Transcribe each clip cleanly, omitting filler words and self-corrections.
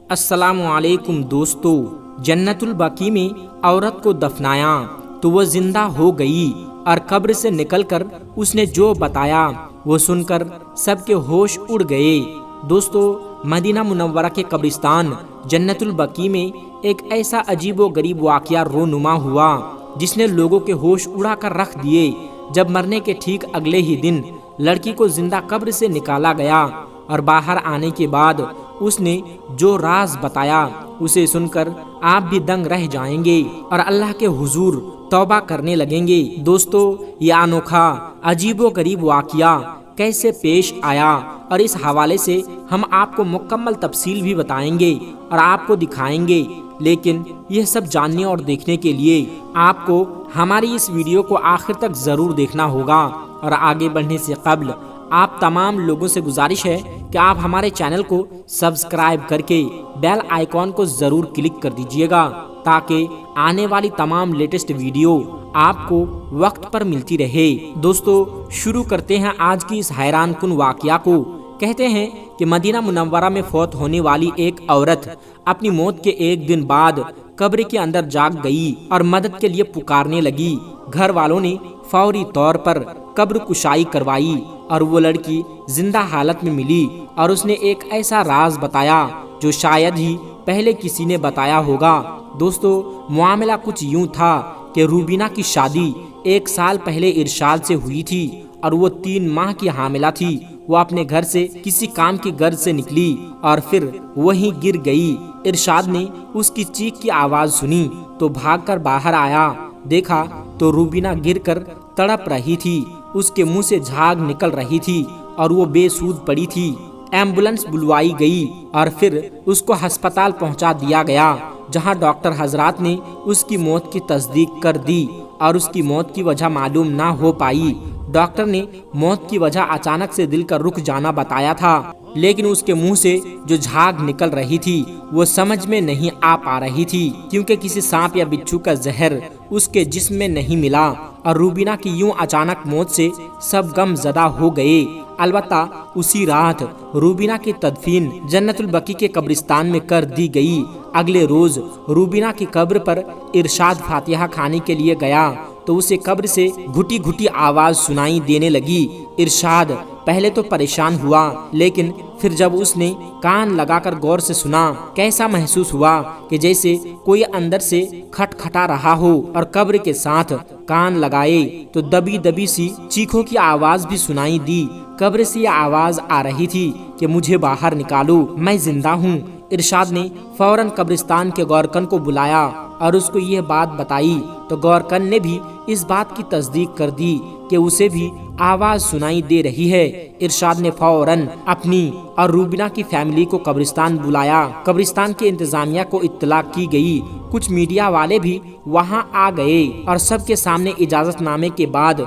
السلام علیکم دوستو، جنت البقیع میں عورت کو دفنایا تو وہ زندہ ہو گئی اور قبر سے نکل کر اس نے جو بتایا وہ سن کر سب کے ہوش اڑ گئے۔ دوستو، مدینہ منورہ کے قبرستان جنت البقیع میں ایک ایسا عجیب و غریب واقعہ رونما ہوا جس نے لوگوں کے ہوش اڑا کر رکھ دیے۔ جب مرنے کے ٹھیک اگلے ہی دن لڑکی کو زندہ قبر سے نکالا گیا اور باہر آنے کے بعد اس نے جو راز بتایا اسے سن کر آپ بھی دنگ رہ جائیں گے اور اللہ کے حضور توبہ کرنے لگیں گے۔ دوستو، یہ انوکھا عجیب و غریب واقعہ کیسے پیش آیا اور اس حوالے سے ہم آپ کو مکمل تفصیل بھی بتائیں گے اور آپ کو دکھائیں گے، لیکن یہ سب جاننے اور دیکھنے کے لیے آپ کو ہماری اس ویڈیو کو آخر تک ضرور دیکھنا ہوگا۔ اور آگے بڑھنے سے قبل آپ تمام لوگوں سے گزارش ہے کہ آپ ہمارے چینل کو سبسکرائب کر کے بیل آئیکن کو ضرور کلک کر دیجئے گا تاکہ آنے والی تمام لیٹسٹ ویڈیو آپ کو وقت پر ملتی رہے۔ دوستو، شروع کرتے ہیں آج کی اس حیران کن واقعہ کو۔ کہتے ہیں کہ مدینہ منورہ میں فوت ہونے والی ایک عورت اپنی موت کے ایک دن بعد قبر کے اندر جاگ گئی اور مدد کے لیے پکارنے لگی۔ گھر والوں نے فوری طور پر قبر کشائی کروائی اور وہ لڑکی زندہ حالت میں ملی اور اس نے ایک ایسا راز بتایا جو شاید ہی پہلے کسی نے بتایا ہوگا۔ دوستو، معاملہ کچھ یوں تھا کہ روبینہ کی شادی 1 سال پہلے ارشاد سے ہوئی تھی اور وہ 3 ماہ کی حاملہ تھی۔ وہ اپنے گھر سے کسی کام کی غرض سے نکلی اور پھر وہیں گر گئی۔ ارشاد نے اس کی چیخ کی آواز سنی تو بھاگ کر باہر آیا، دیکھا تو روبینہ گر کر تڑپ رہی تھی، اس کے منہ سے جھاگ نکل رہی تھی اور وہ بے سود پڑی تھی۔ ایمبولنس بلوائی گئی اور پھر اس کو ہسپتال پہنچا دیا گیا جہاں ڈاکٹر حضرات نے اس کی موت کی تصدیق کر دی اور اس کی موت کی وجہ معلوم نہ ہو پائی۔ ڈاکٹر نے موت کی وجہ اچانک سے دل کا رک جانا بتایا تھا، لیکن اس کے منہ سے جو جھاگ نکل رہی تھی وہ سمجھ میں نہیں آ پا رہی تھی کیونکہ کسی سانپ یا بچھو کا زہر اس کے جسم میں نہیں ملا اور روبینہ کی یوں اچانک موت سے سب غم زدہ ہو گئے۔ البتہ اسی رات روبینہ کی تدفین جنت البقیع کے قبرستان میں کر دی گئی۔ اگلے روز روبینہ کی قبر پر ارشاد فاتحہ کھانے کے لیے گیا تو اسے قبر سے گھٹی گھٹی آواز سنائی دینے لگی۔ ارشاد پہلے تو پریشان ہوا، لیکن پھر جب اس نے کان لگا کر غور سے سنا، کیسا محسوس ہوا کہ جیسے کوئی اندر سے کھٹکھٹا رہا ہو اور قبر کے ساتھ کان لگائے تو دبی دبی سی چیخوں کی آواز بھی سنائی دی۔ قبر سے یہ آواز آ رہی تھی کہ مجھے باہر نکالو، میں زندہ ہوں۔ ارشاد نے فوراً قبرستان کے گورکن کو بلایا اور اس کو یہ بات بتائی تو گورکن نے بھی اس بات کی تصدیق کر دی کہ اسے بھی آواز سنائی دے رہی ہے۔ ارشاد نے فوراً اپنی اور روبینہ کی فیملی کو قبرستان بلایا۔ قبرستان کے انتظامیہ کو اطلاع کی گئی، کچھ میڈیا والے بھی وہاں آ گئے اور سب کے سامنے اجازت نامے کے بعد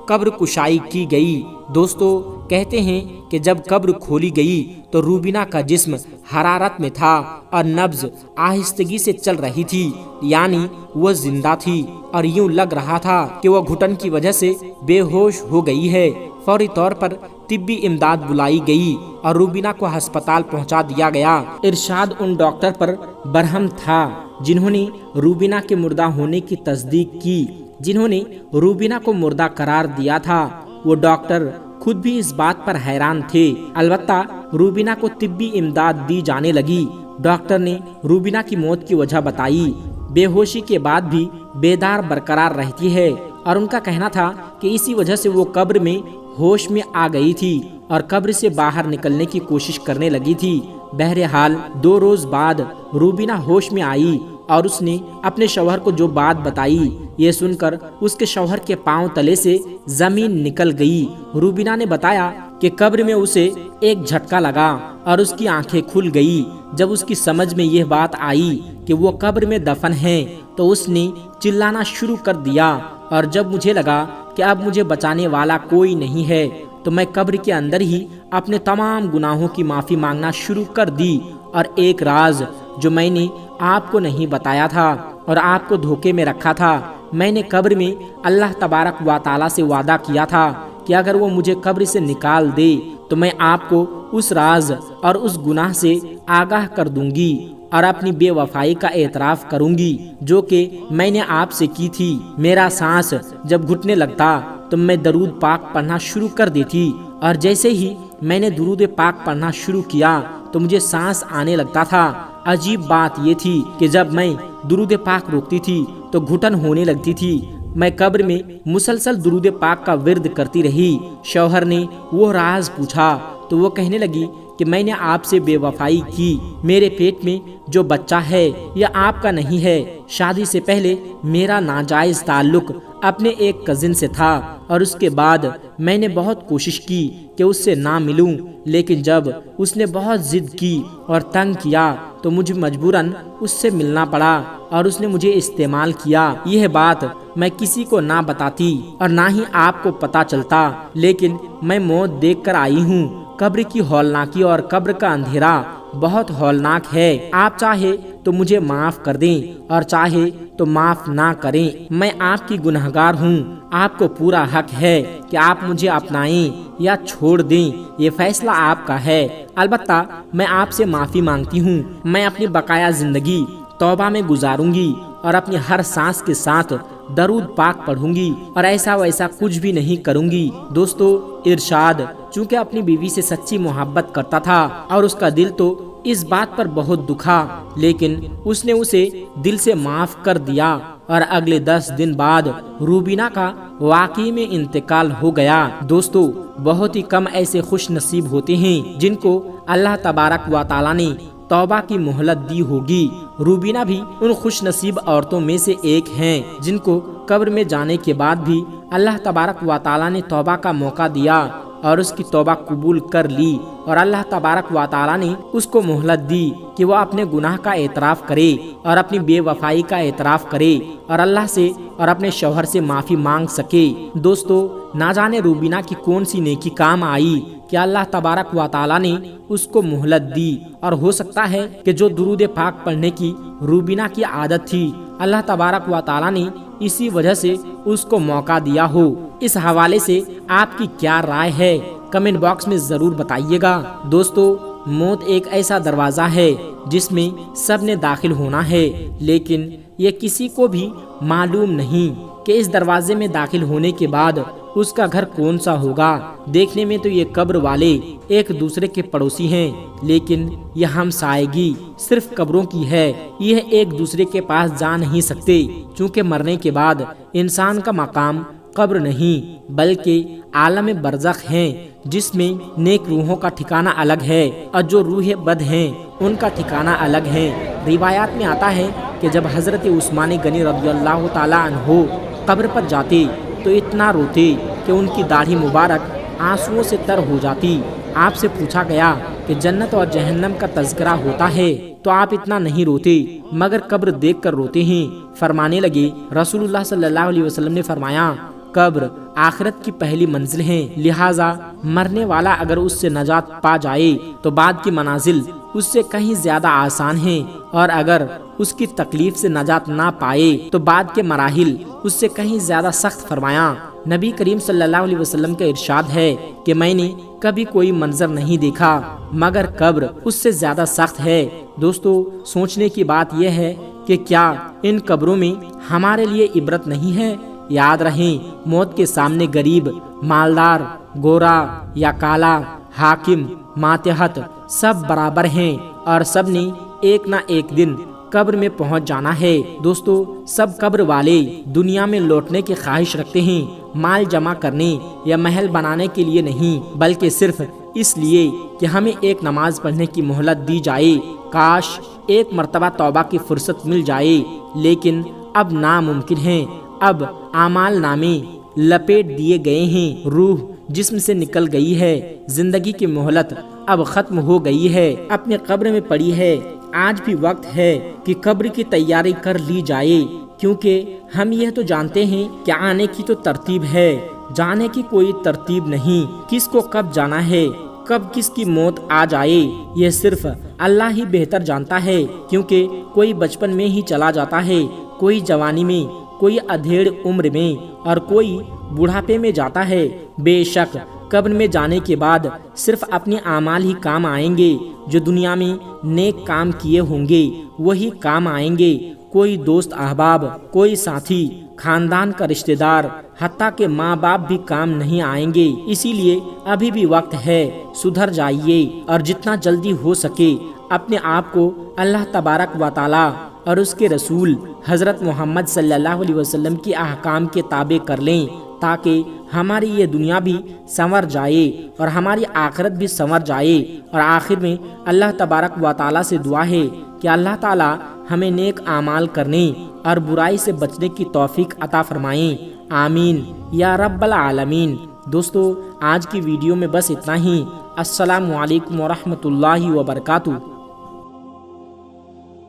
قبر کشائی کی گئی۔ دوستو، کہتے ہیں کہ جب قبر کھولی گئی تو روبینہ کا جسم حرارت میں تھا اور نبض آہستگی سے چل رہی تھی، یعنی وہ زندہ تھی اور یوں لگ رہا تھا کہ وہ گھٹن کی وجہ سے بے ہوش ہو گئی ہے۔ فوری طور پر طبی امداد بلائی گئی اور روبینہ کو ہسپتال پہنچا دیا گیا۔ ارشاد ان ڈاکٹر پر برہم تھا جنہوں نے روبینہ کے مردہ ہونے کی تصدیق کی، جنہوں نے روبینہ کو مردہ قرار دیا تھا۔ وہ ڈاکٹر خود بھی اس بات پر حیران تھے۔ البتہ روبینہ کو طبی امداد دی جانے لگی۔ ڈاکٹر نے روبینہ کی موت کی وجہ بتائی، بے ہوشی کے بعد بھی بیدار برقرار رہتی ہے اور ان کا کہنا تھا کہ اسی وجہ سے وہ قبر میں ہوش میں آ گئی تھی اور قبر سے باہر نکلنے کی کوشش کرنے لگی تھی۔ بہرحال 2 روز بعد روبینہ ہوش میں آئی اور اس نے اپنے شوہر کو جو بات بتائی، یہ سن کر اس کے شوہر کے پاؤں تلے سے زمین نکل گئی۔ روبینہ نے بتایا کہ قبر میں اسے ایک جھٹکا لگا اور اس کی آنکھیں کھل گئی۔ جب اس کی سمجھ میں یہ بات آئی کہ وہ قبر میں دفن ہے تو اس نے چلانا شروع کر دیا اور جب مجھے لگا کہ اب مجھے بچانے والا کوئی نہیں ہے تو میں قبر کے اندر ہی اپنے تمام گناہوں کی معافی مانگنا شروع کر دی اور ایک راز جو میں نے آپ کو نہیں بتایا تھا اور آپ کو دھوکے میں رکھا تھا، میں نے قبر میں اللہ تبارک و تعالیٰ سے وعدہ کیا تھا کہ اگر وہ مجھے قبر سے نکال دے تو میں آپ کو اس راز اور اس گناہ سے آگاہ کر دوں گی اور اپنی بے وفائی کا اعتراف کروں گی جو کہ میں نے آپ سے کی تھی۔ میرا سانس جب گھٹنے لگتا تو میں درود پاک پڑھنا شروع کر دیتی، اور جیسے ہی میں نے درود پاک پڑھنا شروع کیا تو مجھے سانس آنے لگتا تھا۔ عجیب بات یہ تھی کہ جب میں درود پاک روکتی تھی تو گھٹن ہونے لگتی تھی۔ میں قبر میں مسلسل درود پاک کا ورد کرتی رہی۔ شوہر نے وہ راز پوچھا تو وہ کہنے لگی کہ میں نے آپ سے بے وفائی کی، میرے پیٹ میں جو بچہ ہے یہ آپ کا نہیں ہے۔ شادی سے پہلے میرا ناجائز تعلق اپنے ایک کزن سے تھا، اور اس کے بعد میں نے بہت کوشش کی کہ اس سے نہ ملوں، لیکن جب اس نے بہت ضد کی اور تنگ کیا تو مجھے مجبوراً اس سے ملنا پڑا، اور اس نے مجھے استعمال کیا۔ یہ بات میں کسی کو نہ بتاتی اور نہ ہی آپ کو پتہ چلتا، لیکن میں موت دیکھ کر آئی ہوں۔ قبر کی ہولناکی اور قبر کا اندھیرا بہت ہولناک ہے۔ آپ چاہے تو مجھے معاف کر دیں اور چاہے تو معاف نہ کریں، میں آپ کی گنہگار ہوں۔ آپ کو پورا حق ہے کہ آپ مجھے اپنائیں یا چھوڑ دیں، یہ فیصلہ آپ کا ہے۔ البتہ میں آپ سے معافی مانگتی ہوں۔ میں اپنی بقایا زندگی توبہ میں گزاروں گی اور اپنی ہر سانس کے ساتھ درود پاک پڑھوں گی اور ایسا ویسا کچھ بھی نہیں کروں گی۔ دوستو، ارشاد چونکہ اپنی بیوی سے سچی محبت کرتا تھا اور اس کا دل تو اس بات پر بہت دکھا، لیکن اس نے اسے دل سے معاف کر دیا، اور اگلے 10 دن بعد روبینہ کا واقعی میں انتقال ہو گیا۔ دوستو، بہت ہی کم ایسے خوش نصیب ہوتے ہیں جن کو اللہ تبارک و تعالی نے توبہ کی مہلت دی ہوگی۔ روبینہ بھی ان خوش نصیب عورتوں میں سے ایک ہیں جن کو قبر میں جانے کے بعد بھی اللہ تبارک و تعالی نے توبہ کا موقع دیا اور اس کی توبہ قبول کر لی، اور اللہ تبارک و تعالی نے اس کو مہلت دی کہ وہ اپنے گناہ کا اعتراف کرے اور اپنی بے وفائی کا اعتراف کرے اور اللہ سے اور اپنے شوہر سے معافی مانگ سکے۔ دوستو، نہ جانے روبینہ کی کون سی نیکی کام آئی کہ اللہ تبارک و تعالی نے اس کو مہلت دی، اور ہو سکتا ہے کہ جو درود پاک پڑھنے کی روبینہ کی عادت تھی اللہ تبارک و تعالی نے اسی وجہ سے اس کو موقع دیا ہو۔ اس حوالے سے آپ کی کیا رائے ہے کمنٹ باکس میں ضرور بتائیے گا۔ دوستو، موت ایک ایسا دروازہ ہے جس میں سب نے داخل ہونا ہے، لیکن یہ کسی کو بھی معلوم نہیں کہ اس دروازے میں داخل ہونے کے بعد اس کا گھر کون سا ہوگا۔ دیکھنے میں تو یہ قبر والے ایک دوسرے کے پڑوسی ہیں، لیکن یہ ہمسائیگی صرف قبروں کی ہے۔ یہ ایک دوسرے کے پاس جا نہیں سکتے، چونکہ مرنے کے بعد انسان کا مقام قبر نہیں بلکہ عالم برزخ ہیں، جس میں نیک روحوں کا ٹھکانہ الگ ہے اور جو روح بد ہیں ان کا ٹھکانہ الگ ہے۔ روایات میں آتا ہے کہ جب حضرت عثمان غنی رضی اللہ تعالیٰ عنہ قبر پر جاتے تو اتنا روتے کہ ان کی داڑھی مبارک آنسوؤں سے تر ہو جاتی۔ آپ سے پوچھا گیا کہ جنت اور جہنم کا تذکرہ ہوتا ہے تو آپ اتنا نہیں روتے مگر قبر دیکھ کر روتے ہیں۔ فرمانے لگے، رسول اللہ صلی اللہ علیہ وسلم نے فرمایا، قبر آخرت کی پہلی منزل ہے، لہٰذا مرنے والا اگر اس سے نجات پا جائے تو بعد کی منازل اس سے کہیں زیادہ آسان ہیں، اور اگر اس کی تکلیف سے نجات نہ پائے تو بعد کے مراحل اس سے کہیں زیادہ سخت۔ فرمایا، نبی کریم صلی اللہ علیہ وسلم کا ارشاد ہے کہ میں نے کبھی کوئی منظر نہیں دیکھا مگر قبر اس سے زیادہ سخت ہے۔ دوستو، سوچنے کی بات یہ ہے کہ کیا ان قبروں میں ہمارے لیے عبرت نہیں ہے؟ یاد رہیں، موت کے سامنے غریب، مالدار، گورا یا کالا، حاکم، ماتحت سب برابر ہیں اور سب نے ایک نہ ایک دن قبر میں پہنچ جانا ہے۔ دوستو، سب قبر والے دنیا میں لوٹنے کی خواہش رکھتے ہیں، مال جمع کرنے یا محل بنانے کے لیے نہیں بلکہ صرف اس لیے کہ ہمیں ایک نماز پڑھنے کی مہلت دی جائے۔ کاش ایک مرتبہ توبہ کی فرصت مل جائے، لیکن اب ناممکن ہے۔ اب اعمال نامے لپیٹ دیے گئے ہیں، روح جسم سے نکل گئی ہے، زندگی کی مہلت اب ختم ہو گئی ہے، اپنے قبر میں پڑی ہے۔ آج بھی وقت ہے کہ قبر کی تیاری کر لی جائے، کیونکہ ہم یہ تو جانتے ہیں کہ آنے کی تو ترتیب ہے، جانے کی کوئی ترتیب نہیں۔ کس کو کب جانا ہے، کب کس کی موت آ جائے، یہ صرف اللہ ہی بہتر جانتا ہے، کیونکہ کوئی بچپن میں ہی چلا جاتا ہے، کوئی جوانی میں، کوئی ادھیڑ عمر میں اور کوئی بڑھاپے میں جاتا ہے۔ بے شک قبر میں جانے کے بعد صرف اپنے اعمال ہی کام آئیں گے، جو دنیا میں نیک کام کیے ہوں گے وہی کام آئیں گے۔ کوئی دوست احباب، کوئی ساتھی، خاندان کا رشتہ دار، حتیٰ کہ ماں باپ بھی کام نہیں آئیں گے۔ اسی لیے ابھی بھی وقت ہے، سدھر جائیے اور جتنا جلدی ہو سکے اپنے آپ کو اللہ تبارک و تعالی اور اس کے رسول حضرت محمد صلی اللہ علیہ وسلم کی احکام کے تابع کر لیں، تاکہ ہماری یہ دنیا بھی سنور جائے اور ہماری آخرت بھی سنور جائے۔ اور آخر میں اللہ تبارک و تعالی سے دعا ہے کہ اللہ تعالی ہمیں نیک اعمال کرنے اور برائی سے بچنے کی توفیق عطا فرمائیں، آمین یا رب العالمین۔ دوستو، آج کی ویڈیو میں بس اتنا ہی۔ السلام علیکم ورحمۃ اللہ وبرکاتہ۔